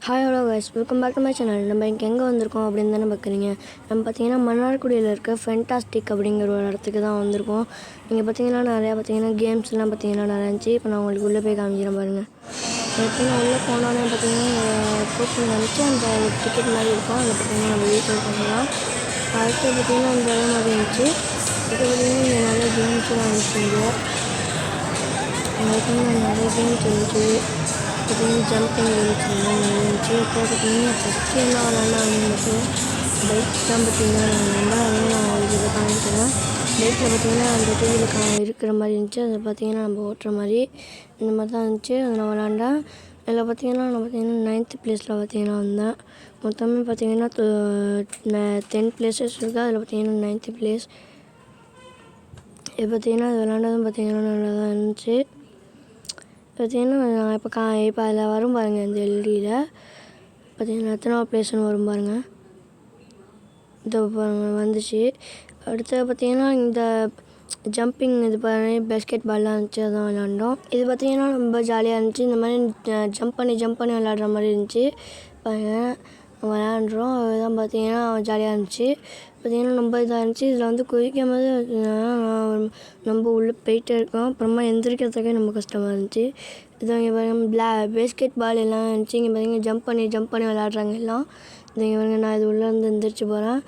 Hi hello guys, welcome back to my channel. நம்ம இங்கே எங்கே வந்திருக்கோம் அப்படின்னு தானே பார்க்குறீங்க. நம்ம பார்த்தீங்கன்னா மன்னார்குடியில் இருக்க ஃபென்டாஸ்டிக் அப்படிங்கிற ஒரு இடத்துக்கு தான் வந்திருக்கோம். இங்கே பார்த்தீங்கன்னா நிறையா கேம்ஸ்லாம் பார்த்தீங்கன்னா நிறையா இருந்துச்சு. இப்போ நான் உங்களுக்கு உள்ளே போய் காமிக்கிறேன் பாருங்கள். பார்த்தீங்கன்னா உள்ளே போனோன்னே பார்த்தீங்கன்னா கூப்பிட்டு நினச்சி அந்த டிக்கெட் மாதிரி இருக்கும். அதை பார்த்தீங்கன்னா நம்ம வீட்டில் பண்ணலாம். அடுத்து பார்த்தீங்கன்னா அந்த இடம் மாதிரி இருந்துச்சு. இப்போ பார்த்தீங்கன்னா இங்கே நிறைய கேம்ஸ்லாம் இருந்துச்சு. இங்கே பார்த்தீங்கன்னா நிறைய கேம்ஸ் இருந்துச்சு. பார்த்தீங்கன்னா ஜம்பிங் இருந்துச்சு. இப்போ பார்த்தீங்கன்னா ஃபஸ்ட்டு என்ன விளாட்னா வந்துட்டு பைக் தான் பார்த்தீங்கன்னா அதையும் நான் உங்களுக்கு இதை காமிக்கிறேன். பைக்கில் பார்த்தீங்கன்னா அந்த டிவியில் இருக்கிற மாதிரி இருந்துச்சு. அதை பார்த்தீங்கன்னா நம்ம ஓட்டுற மாதிரி இந்த மாதிரி தான் இருந்துச்சு. அதை நான் விளாண்டேன். இதில் பார்த்தீங்கன்னா நான் 9th பிளேஸில் பார்த்தீங்கன்னா வந்தேன். மொத்தமே பார்த்தீங்கன்னா 10 பிளேசஸ் இருக்குது. அதில் பார்த்தீங்கன்னா 9th பிளேஸ். இது பார்த்தீங்கன்னா அது விளாண்டதும் பார்த்தீங்கன்னா நல்லா தான் இருந்துச்சு. பார்த்தீங்கன்னா நான் இப்போ அதில் வரும் பாருங்கள். இந்த எல்இடியில் பார்த்தீங்கன்னா எத்தனாவது பிளேஸ்னு வரும் பாருங்கள். இது வந்துச்சு. அடுத்து பார்த்தீங்கன்னா இந்த ஜம்பிங் இது பண்ணி பேஸ்கெட் பால்லாம் இருந்துச்சு. அதான் விளாண்டோம். இது பார்த்தீங்கன்னா ரொம்ப ஜாலியாக இருந்துச்சு. இந்த மாதிரி ஜம்ப் பண்ணி விளாட்ற மாதிரி இருந்துச்சு. விளாண்டுறோம். அதுதான் பார்த்தீங்கன்னா ஜாலியாக இருந்துச்சு. பார்த்தீங்கன்னா ரொம்ப இதாக இருந்துச்சு. இதில் வந்து குதிக்கும் போது நம்ம உள்ளே போயிட்டே இருக்கோம். அப்புறமா எந்திரிக்கிறதுக்கே ரொம்ப கஷ்டமாக இருந்துச்சு. இது இங்கே பாருங்க பேஸ்கெட் பால் எல்லாம் இருந்துச்சு. இங்கே பார்த்தீங்கன்னா ஜம்ப் பண்ணி விளாட்றாங்க எல்லாம். இது இங்கே பாருங்க, நான் இது உள்ளே இருந்து எந்திரிச்சு போகிறேன்.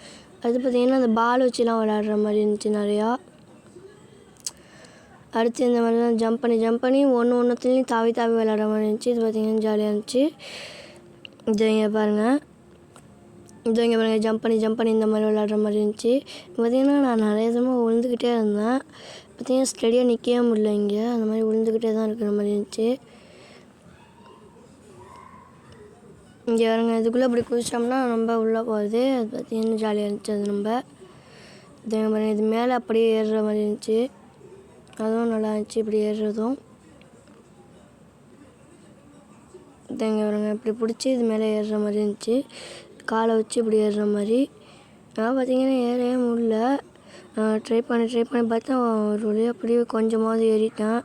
அது பார்த்தீங்கன்னா அந்த பால் வச்சுலாம் விளாட்ற மாதிரி இருந்துச்சு நிறையா. அடுத்து இந்த மாதிரி தான் ஜம்ப் பண்ணி ஒன்றுத்துலேயும் தாவி விளாட்ற மாதிரி இருந்துச்சு. இது பார்த்தீங்கன்னா ஜாலியாக இருந்துச்சு. இது இங்கே பாருங்கள். ஜம்ப் பண்ணி இந்த மாதிரி விளாட்ற மாதிரி இருந்துச்சு. பார்த்திங்கன்னா நான் நிறைய தடவை விழுந்துக்கிட்டே இருந்தேன். பார்த்திங்கன்னா ஸ்டடியாக நிற்கவே முடியல. இங்கே அந்த மாதிரி விழுந்துக்கிட்டே தான் இருக்கிற மாதிரி இருந்துச்சு. இங்கே பாருங்க, இதுக்குள்ளே இப்படி குதிச்சோம்னா ரொம்ப உள்ளே போகுது. அது பார்த்திங்கன்னா ஜாலியாக இருந்துச்சு. அது நம்ம இது மேலே அப்படியே ஏறுற மாதிரி இருந்துச்சு. அதுவும் நல்லா இருந்துச்சு இப்படி ஏறுறதும். இங்கே பாருங்க, இப்படி பிடிச்சி இது மேலே ஏறுற மாதிரி இருந்துச்சு. காலை வச்சு இப்படி ஏறுற மாதிரி. நான் பார்த்திங்கன்னா ஏறவே முடியல. ட்ரை பண்ணி பார்த்தா ஒரு வழியாக அப்படி கொஞ்சமாவது ஏறிட்டேன்.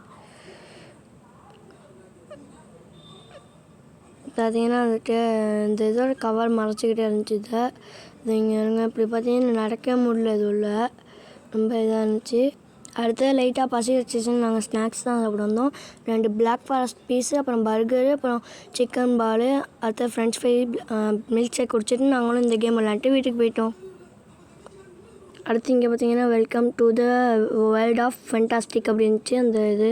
பார்த்திங்கன்னா வந்துட்டு இந்த இதோட கவர் மறைச்சிக்கிட்டே இருந்துச்சு. இது இங்கே இருங்க, இப்படி பார்த்திங்கன்னா நடக்கவே முடியல. இது உள்ள ரொம்ப இதாக இருந்துச்சு. அடுத்து லைட்டாக பசி வச்சுச்சுன்னு நாங்கள் ஸ்நாக்ஸ் தான் சாப்பிட வந்தோம். 2 பிளாக் ஃபாரஸ்ட் பீஸு, அப்புறம் பர்கரு, அப்புறம் சிக்கன் பாலு, அடுத்து ஃப்ரெஞ்ச் ஃப்ரை, மில்க் ஷேக் குடிச்சிட்டு நாங்களும் இந்த கேம் விளாண்டுட்டு வீட்டுக்கு போயிட்டோம். அடுத்து இங்கே பார்த்தீங்கன்னா welcome to the world of fantastic அப்படின்னுச்சு அந்த இது.